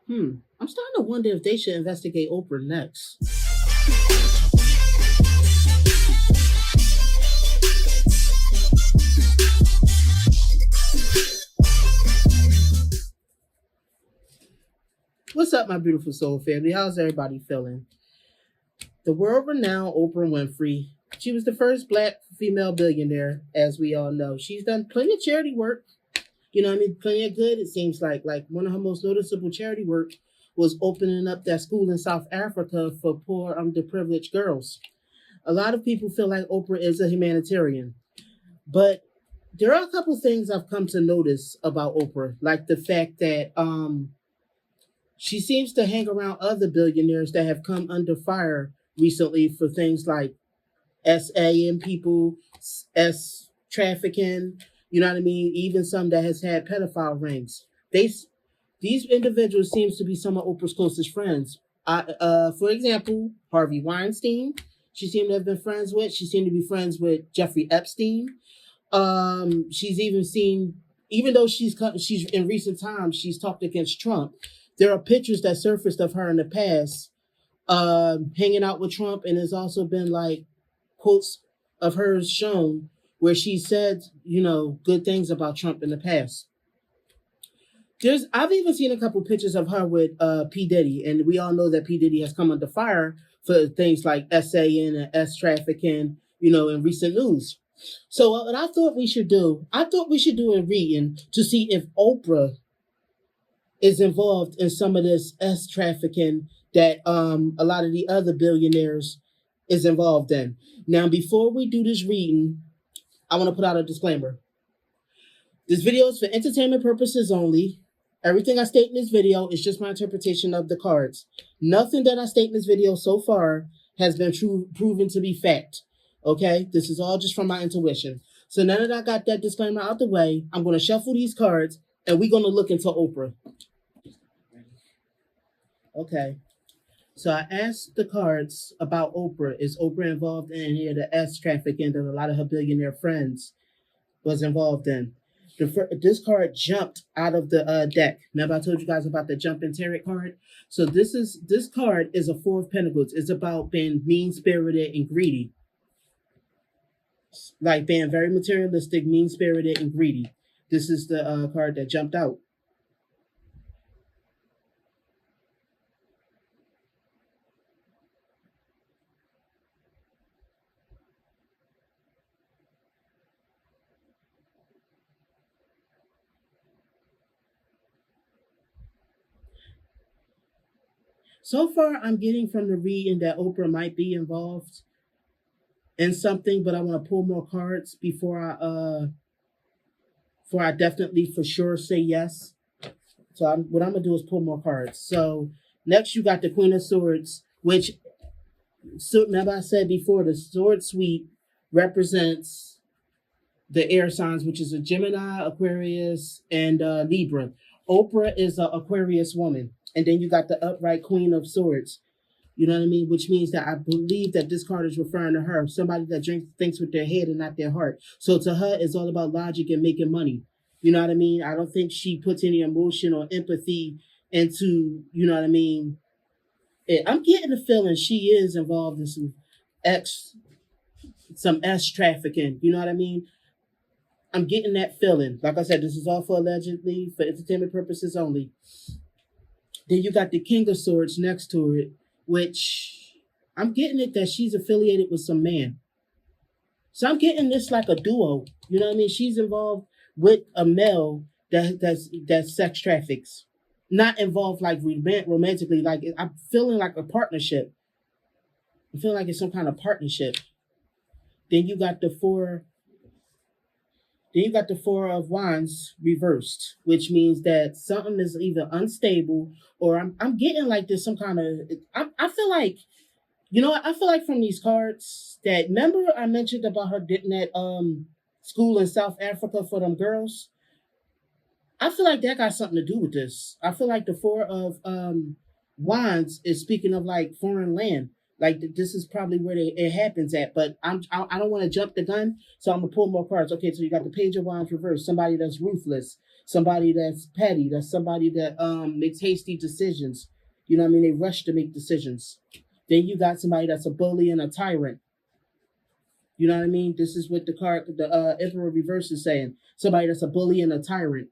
I'm starting to wonder if they should investigate Oprah next. What's up, my beautiful soul family? How's everybody feeling? The world-renowned Oprah Winfrey. She was the first black female billionaire, as we all know. She's done plenty of charity work. You know what I mean? Plenty of good, it seems like. Like one of her most noticeable charity work was opening up that school in South Africa for poor, underprivileged girls. A lot of people feel like Oprah is a humanitarian. But there are a couple things I've come to notice about Oprah, like the fact that she seems to hang around other billionaires that have come under fire recently for things like SA people, S trafficking, you know what I mean? Even some that has had pedophile rings. These individuals seems to be some of Oprah's closest friends. For example, Harvey Weinstein, she seemed to have been friends with. She seemed to be friends with Jeffrey Epstein. She's even seen, even though she's in recent times she's talked against Trump. There are pictures that surfaced of her in the past, hanging out with Trump, and there's also been like quotes of hers shown where she said, good things about Trump in the past. I've even seen a couple pictures of her with P. Diddy, and we all know that P. Diddy has come under fire for things like SAN and S trafficking, in recent news. So what I thought we should do a reading to see if Oprah is involved in some of this S trafficking that a lot of the other billionaires is involved in. Now, before we do this reading, I want to put out a disclaimer. This video is for entertainment purposes only. Everything I state in this video is just my interpretation of the cards. Nothing that I state in this video so far has been proven to be fact. Okay? This is all just from my intuition. So now that I got that disclaimer out the way, I'm going to shuffle these cards and we're going to look into Oprah. Okay. So I asked the cards about Oprah. Is Oprah involved in any of the S trafficking that a lot of her billionaire friends was involved in? This card jumped out of the deck. Remember I told you guys about the jumping tarot card? So this card is a Four of Pentacles. It's about being mean-spirited and greedy. Like being very materialistic, mean-spirited, and greedy. This is the card that jumped out. So far, I'm getting from the reading that Oprah might be involved in something, but I want to pull more cards before I definitely for sure say yes. So what I'm gonna do is pull more cards. So next, you got the Queen of Swords, which, remember I said before, the Sword Suite represents the air signs, which is a Gemini, Aquarius, and Libra. Oprah is an Aquarius woman. And then you got the upright Queen of Swords. You know what I mean? Which means that I believe that this card is referring to her, somebody that thinks with their head and not their heart. So to her, it's all about logic and making money. You know what I mean? I don't think she puts any emotion or empathy into, you know what I mean? I'm getting the feeling she is involved in some S trafficking. You know what I mean? I'm getting that feeling. Like I said, this is all for allegedly, for entertainment purposes only. Then you got the King of Swords next to it, which I'm getting it that she's affiliated with some man. So I'm getting this like a duo. You know what I mean? She's involved with a male that sex traffics. Not involved like romantically. Like I'm feeling like a partnership. I feel like it's some kind of partnership. Then you got the Four of Wands reversed, which means that something is either unstable or I'm getting like there's some kind of, I feel like, I feel like from these cards that, remember I mentioned about her getting that school in South Africa for them girls? I feel like that got something to do with this. I feel like the Four of Wands is speaking of like foreign land. Like this is probably where it happens at, but I don't want to jump the gun, so I'm gonna pull more cards. Okay, so you got the Page of Wands reversed, somebody that's ruthless, somebody that's petty, that's somebody that makes hasty decisions. You know what I mean? They rush to make decisions. Then you got somebody that's a bully and a tyrant. You know what I mean? This is what the Emperor Reverse is saying. Somebody that's a bully and a tyrant.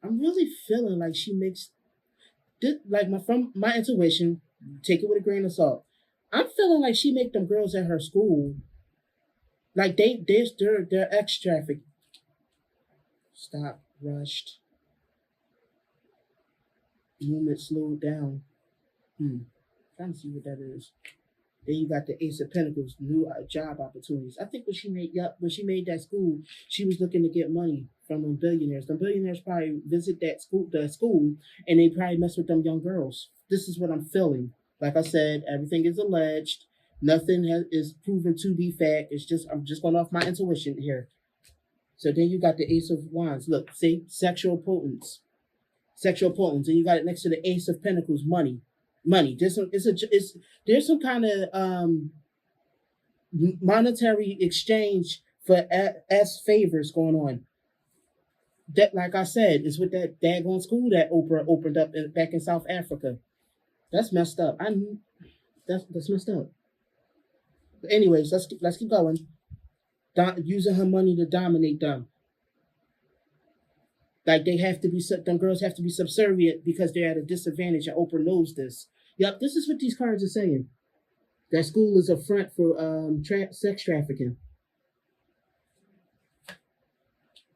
I'm really feeling like she makes this, like from my intuition. Take it with a grain of salt. I'm feeling like she make them girls at her school like they're ex traffic. Stop, rushed, movement slowed down. Trying to see what that is. Then you got the Ace of Pentacles, new job opportunities. I think when she made that school, she was looking to get money from them billionaires. The billionaires probably visit the school, and they probably mess with them young girls. This is what I'm feeling. Like I said, everything is alleged. Nothing is proven to be fact. I'm just going off my intuition here. So then you got the Ace of Wands. Look, see, sexual potence. And you got it next to the Ace of Pentacles, money. There's some kind of monetary exchange for as favors going on. That, like I said, is with that daggone school that Oprah opened up back in South Africa. That's messed up. That's messed up. But anyways, let's keep going. Using her money to dominate them. Like them girls have to be subservient because they're at a disadvantage, and Oprah knows this. Yep, this is what these cards are saying. That school is a front for sex trafficking.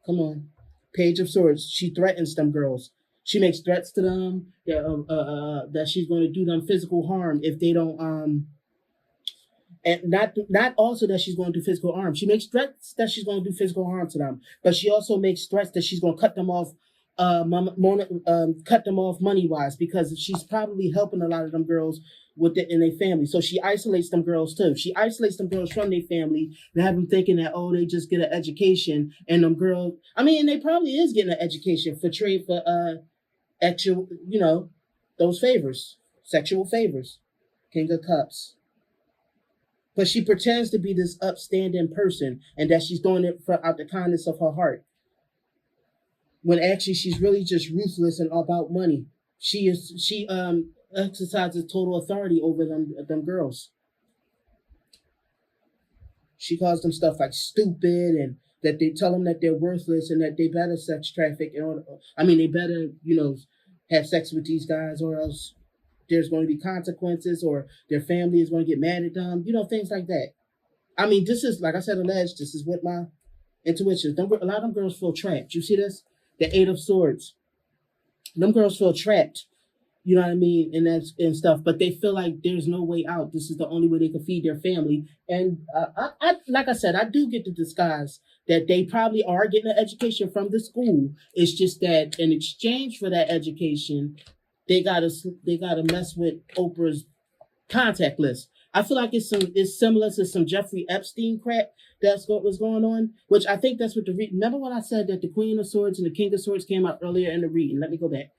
Come on. Page of Swords. She threatens them girls. She makes threats to them that she's going to do them physical harm if they don't and not also that she's going to do physical harm. She makes threats that she's going to do physical harm to them, but she also makes threats that she's going to cut them off money wise, because she's probably helping a lot of them girls in their family. So she isolates them girls too. She isolates them girls from their family and have them thinking that, oh, they just get an education, and them girls, I mean, they probably is getting an education for trade for actual, those favors, sexual favors. King of Cups. But she pretends to be this upstanding person and that she's doing it out the kindness of her heart, when actually she's really just ruthless and about money. She exercises total authority over them girls. She calls them stuff like stupid, and that they tell them that they're worthless and that they better sex traffic they better, have sex with these guys, or else there's going to be consequences, or their family is going to get mad at them, things like that. I mean, this is, like I said, alleged. This is what my intuition is. A lot of them girls feel trapped. You see this? The Eight of Swords. Them girls feel trapped, you know what I mean, and stuff, but they feel like there's no way out. This is the only way they can feed their family. And I like I said, I do get the disguise that they probably are getting an education from the school. It's just that in exchange for that education, they gotta mess with Oprah's contact list. I feel like it's similar to some Jeffrey Epstein crap that's what was going on, which I think that's what remember when I said that the Queen of Swords and the King of Swords came out earlier in the reading? Let me go back.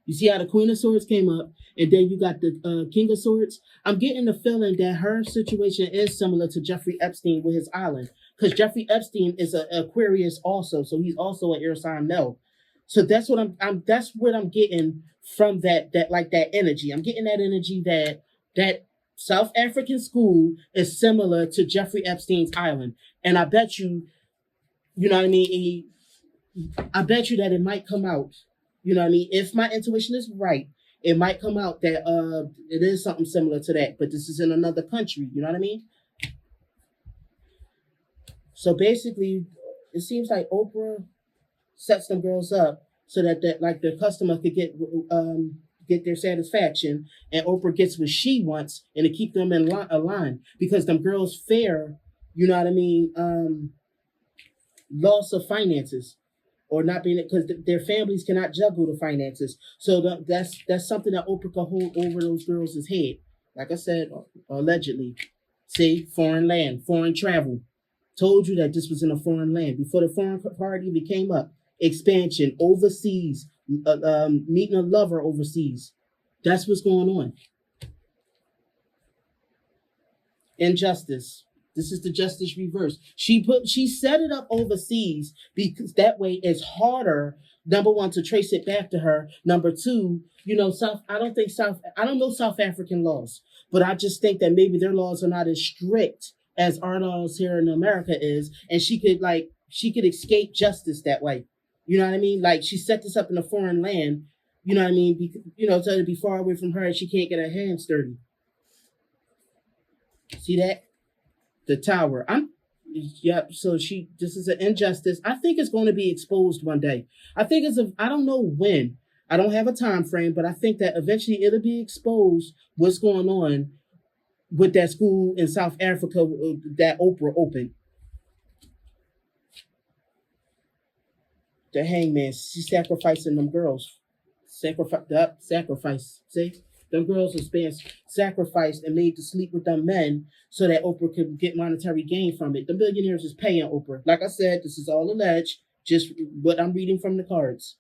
You see how the Queen of Swords came up, and then you got the King of Swords? I'm getting the feeling that her situation is similar to Jeffrey Epstein with his island, because Jeffrey Epstein is an Aquarius also, so he's also an air sign male. So that's what I'm getting from that energy. I'm getting that energy that South African school is similar to Jeffrey Epstein's island. And I bet you know what I mean? I bet you that it might come out, you know what I mean? If my intuition is right, it might come out that it is something similar to that, but this is in another country, you know what I mean? So basically, it seems like Oprah sets them girls up so that the customer could get their satisfaction, and Oprah gets what she wants, and to keep them in line, because them girls fear, you know what I mean, loss of finances, or not being, because their families cannot juggle the finances. So that's something that Oprah can hold over those girls' head. Like I said, allegedly. See, foreign land, foreign travel. Told you that this was in a foreign land. Before the foreign card even came up, expansion, overseas, meeting a lover overseas. That's what's going on. Injustice. This is the justice reverse. She set it up overseas because that way it's harder. Number one, to trace it back to her. Number two, I don't know South African laws, but I just think that maybe their laws are not as strict as our laws here in America is, and she could escape justice that way. You know what I mean? Like she set this up in a foreign land. You know what I mean? So to be far away from her, and she can't get her hands dirty. See that? The tower. Yep. So this is an injustice. I think it's going to be exposed one day. I don't know when. I don't have a time frame, but I think that eventually it'll be exposed what's going on with that school in South Africa that Oprah opened. The hangman, she's sacrificing them girls. Sacrifice. See? Them girls was being sacrificed and made to sleep with them men so that Oprah could get monetary gain from it. The billionaires is paying Oprah. Like I said, this is all alleged, just what I'm reading from the cards.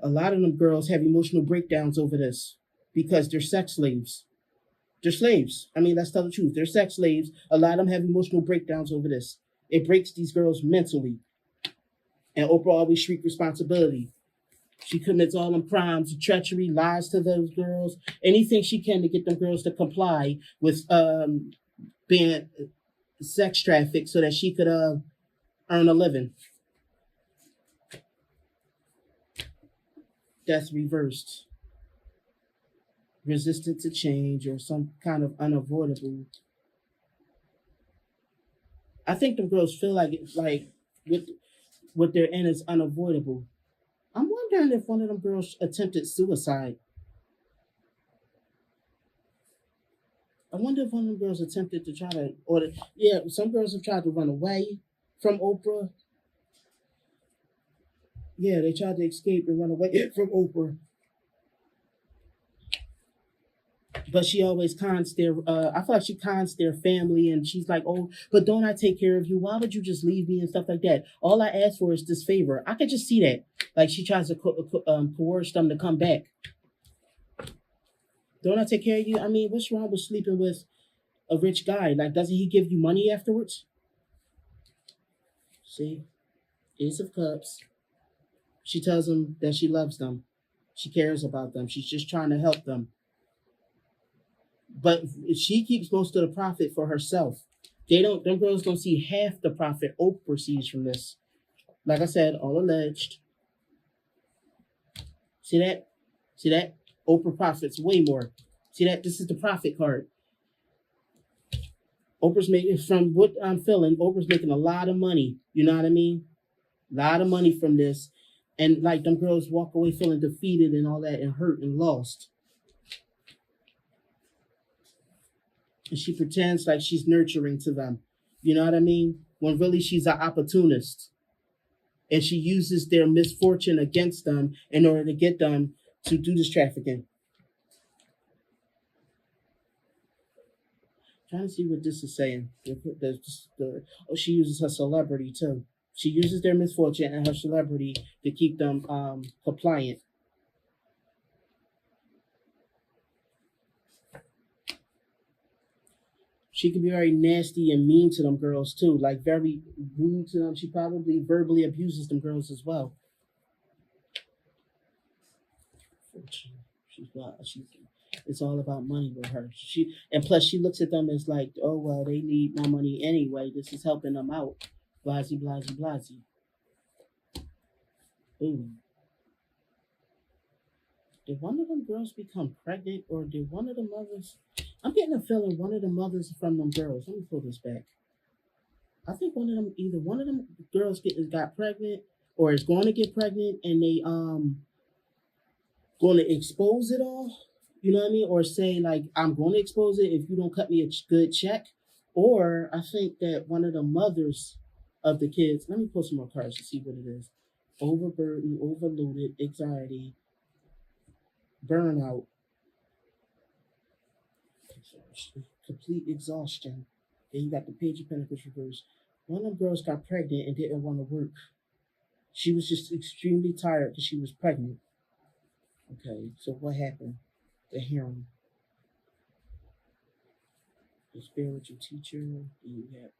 A lot of them girls have emotional breakdowns over this because they're sex slaves. They're slaves. I mean, let's tell the truth. They're sex slaves. A lot of them have emotional breakdowns over this. It breaks these girls mentally. And Oprah always shriek responsibility. She commits all them crimes, treachery, lies to those girls, anything she can to get them girls to comply with being sex trafficked so that she could earn a living. That's reversed. Resistant to change or some kind of unavoidable. I think them girls feel like it's like what they're in is unavoidable. I'm wondering if one of them girls attempted suicide. I wonder if one of them girls attempted to try to, yeah, some girls have tried to run away from Oprah. Yeah, they tried to escape and run away from Oprah. But she always cons their, I feel like she cons their family and she's like, oh, but don't I take care of you? Why would you just leave me and stuff like that? All I ask for is this favor. I could just see that. Like she tries to coerce them to come back. Don't I take care of you? I mean, what's wrong with sleeping with a rich guy? Like, doesn't he give you money afterwards? See? Ace of Cups. She tells them that she loves them. She cares about them. She's just trying to help them. But she keeps most of the profit for herself. Them girls don't see half the profit Oprah sees from this. Like I said, all alleged. See that? See that? Oprah profits way more. See that? This is the profit card. Oprah's making, from what I'm feeling, Oprah's making a lot of money. You know what I mean? A lot of money from this. And like them girls walk away feeling defeated and all that and hurt and lost. And she pretends like she's nurturing to them. You know what I mean? When really she's an opportunist. And she uses their misfortune against them in order to get them to do this trafficking. Trying to see what this is saying. She uses her celebrity too. She uses their misfortune and her celebrity to keep them compliant. She can be very nasty and mean to them girls too, like very rude to them. She probably verbally abuses them girls as well. It's all about money with her. And plus she looks at them as like, oh well, they need my money anyway. This is helping them out. Blasey, blasey, blasey. Ooh. Did one of them girls become pregnant, or did one of the mothers? I'm getting a feeling one of the mothers from them girls. Let me pull this back. I think either one of them girls got pregnant or is going to get pregnant, and they going to expose it all. You know what I mean? Or say like, I'm going to expose it if you don't cut me a good check. Or I think that one of the mothers of the kids. Let me pull some more cards to see what it is. Overburdened, overloaded, anxiety, burnout, complete exhaustion. Then you got the Page of Pentacles reversed. One of them girls got pregnant and didn't want to work. She was just extremely tired because she was pregnant. Okay, so what happened? The harem. The spiritual teacher. You have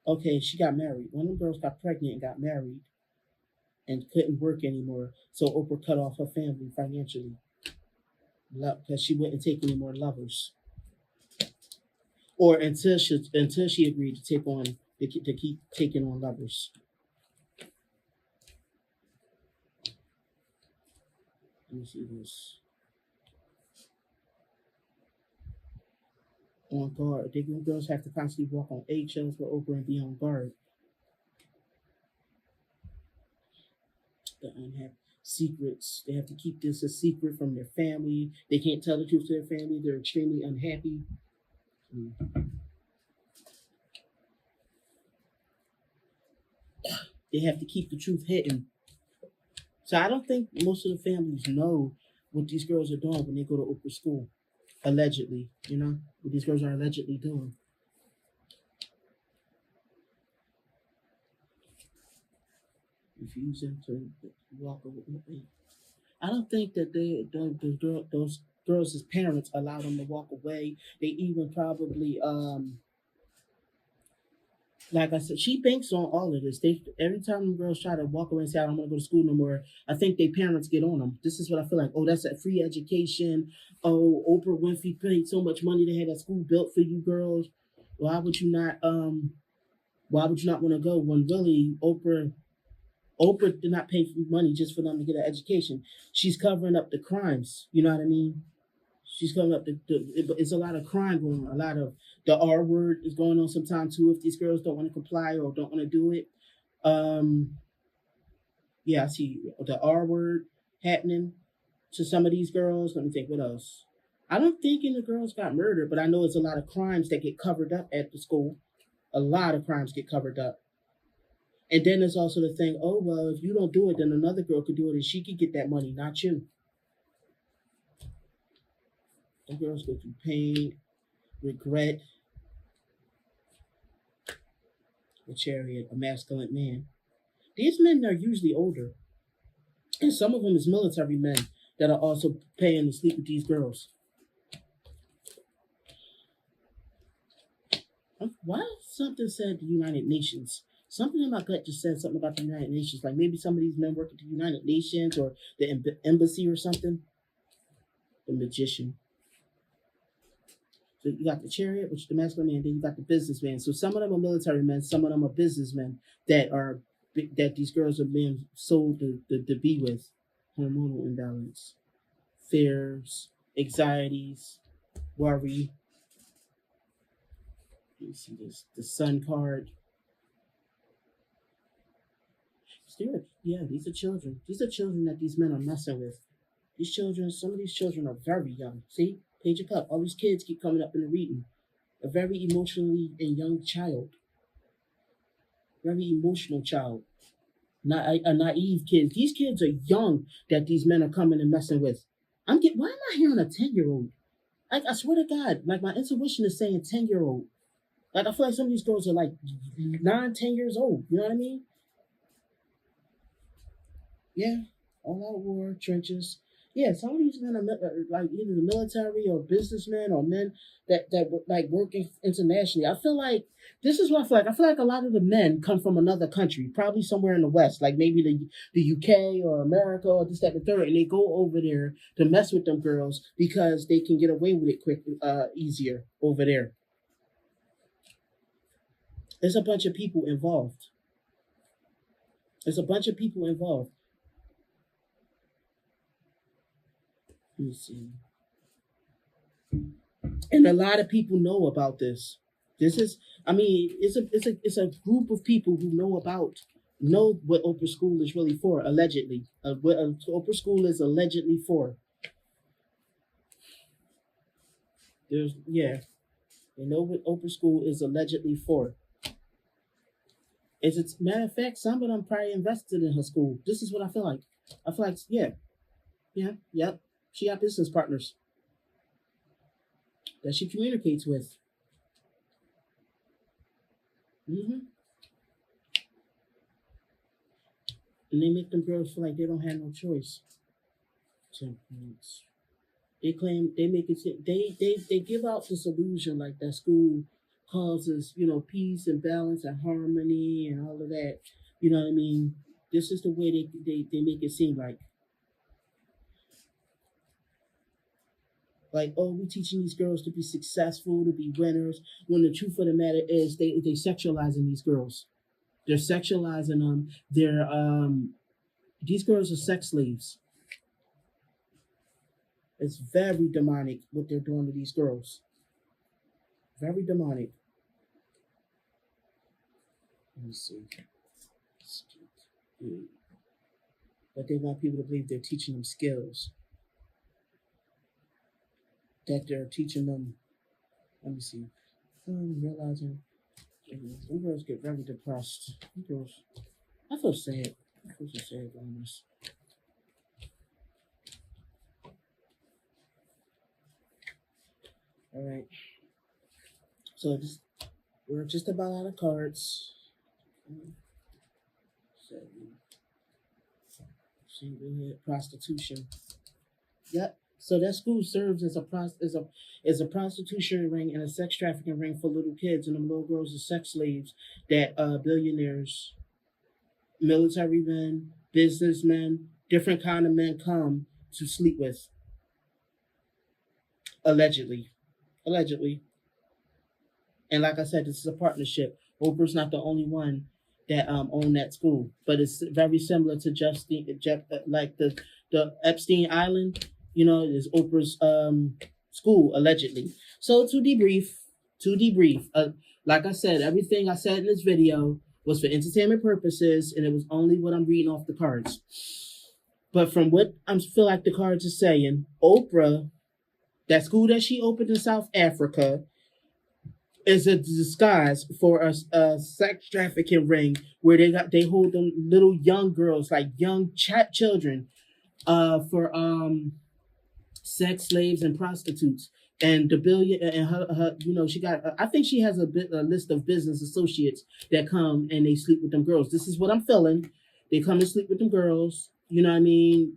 okay. She got married. One of the girls got pregnant and got married and couldn't work anymore. So Oprah cut off her family financially because she wouldn't take any more lovers, or until she agreed to take on to keep taking on lovers. Let me see this. On guard. They girls have to constantly walk on eggshells for Oprah and be on guard. The unhappy secrets. They have to keep this a secret from their family. They can't tell the truth to their family. They're extremely unhappy. They have to keep the truth hidden. So I don't think most of the families know what these girls are doing when they go to Oprah school. Allegedly, what these girls are allegedly doing. Refusing to walk away. I don't think that those girls' parents allow them to walk away. They even probably like I said, she banks on all of this. They every time the girls try to walk away and say, "I don't want to go to school no more," I think their parents get on them. This is what I feel like. Oh, that's a free education. Oh, Oprah Winfrey paid so much money to have that school built for you girls. Why would you not? Why would you not want to go when really Oprah did not pay for money just for them to get an education. She's covering up the crimes. You know what I mean? She's covering up it's a lot of crime going on. A lot of the R word is going on sometimes too. If these girls don't want to comply or don't want to do it, yeah, I see the R word happening to some of these girls. Let me think. What else? I don't think any girls got murdered, but I know it's a lot of crimes that get covered up at the school. A lot of crimes get covered up. And then there's also the thing, oh, well, if you don't do it, then another girl could do it and she could get that money, not you. The girls go through pain, regret, a chariot, a masculine man. These men are usually older. And some of them is military men that are also paying to sleep with these girls. Why something said the United Nations? Something in my gut just said something about the United Nations. Like maybe some of these men work at the United Nations or the embassy or something. The magician. So you got the chariot, which is the masculine man, then you got the businessman. So some of them are military men, some of them are businessmen that these girls are being sold to be with. Hormonal imbalance, fears, anxieties, worry. You see this the sun card. Yeah, these are children. These are children that these men are messing with. These children, some of these children are very young. See, Page of Cup. All these kids keep coming up in the reading. A very emotionally and young child. Very emotional child. Not a naive kid. These kids are young that these men are coming and messing with. Why am I hearing a 10-year-old? Like I swear to God, like my intuition is saying 10-year-old. Like I feel like some of these girls are like 9, 10 years old. You know what I mean? Yeah, all out war, trenches. Yeah, some of these men are like either the military or businessmen or men that like working internationally. I feel like this is what I feel like. I feel like a lot of the men come from another country, probably somewhere in the West, like maybe the UK or America or this, that, and the third, and they go over there to mess with them girls because they can get away with it easier over there. There's a bunch of people involved. There's a bunch of people involved. Let me see. And a lot of people know about this. This is, I mean, it's a group of people who know what Oprah School is really for, allegedly. What Oprah School is allegedly for. They know what Oprah School is allegedly for. As a matter of fact, some of them probably invested in her school. This is what I feel like. I feel like, yep. She got business partners that she communicates with. Mm-hmm. And they make them girls feel like they don't have no choice. Temperance. They claim they make it. They give out this illusion like that school causes peace and balance and harmony and all of that. You know what I mean? This is the way they make it seem like, oh, we're teaching these girls to be successful, to be winners, when the truth of the matter is they sexualizing these girls. They're sexualizing them. These girls are sex slaves. It's very demonic what they're doing to these girls. Very demonic. Let me see. But they want people to believe they're teaching them skills. That they're teaching them. Let me see. I'm realizing some girls get very depressed. Girls, I feel sad. I feel so sad on this. All right. So we're just about out of cards. See, we had prostitution. Yep. So that school serves as a prostitution ring and a sex trafficking ring for little kids, and them little girls are sex slaves that billionaires, military men, businessmen, different kind of men come to sleep with. Allegedly. And like I said, this is a partnership. Oprah's not the only one that own that school, but it's very similar to like the Epstein Island. Is Oprah's school allegedly. So to debrief. Like I said, everything I said in this video was for entertainment purposes, and it was only what I'm reading off the cards. But from what I feel like the cards are saying, Oprah, that school that she opened in South Africa, is a disguise for a sex trafficking ring where they hold them little young girls, like young children, for sex slaves and prostitutes. And the billion and her she got. I think she has a list of business associates that come and they sleep with them girls. This is what I'm feeling. They come and sleep with them girls. You know what I mean?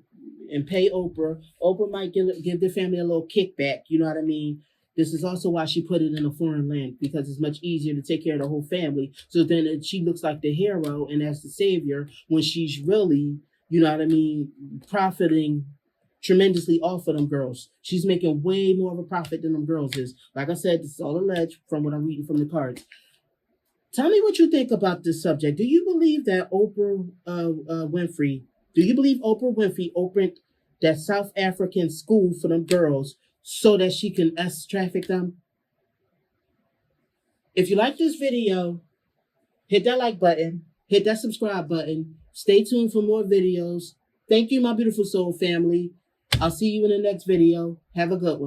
And pay Oprah. Oprah might give their family a little kickback. You know what I mean? This is also why she put it in a foreign land, because it's much easier to take care of the whole family. So then she looks like the hero and as the savior when she's really, you know what I mean, profiting tremendously off of them girls. She's making way more of a profit than them girls is. Like I said, this is all alleged from what I'm reading from the cards. Tell me what you think about this subject. Do you believe that Oprah Winfrey opened that South African school for them girls so that she can traffic them? If you like this video, hit that like button, hit that subscribe button. Stay tuned for more videos. Thank you, my beautiful soul family. I'll see you in the next video. Have a good one.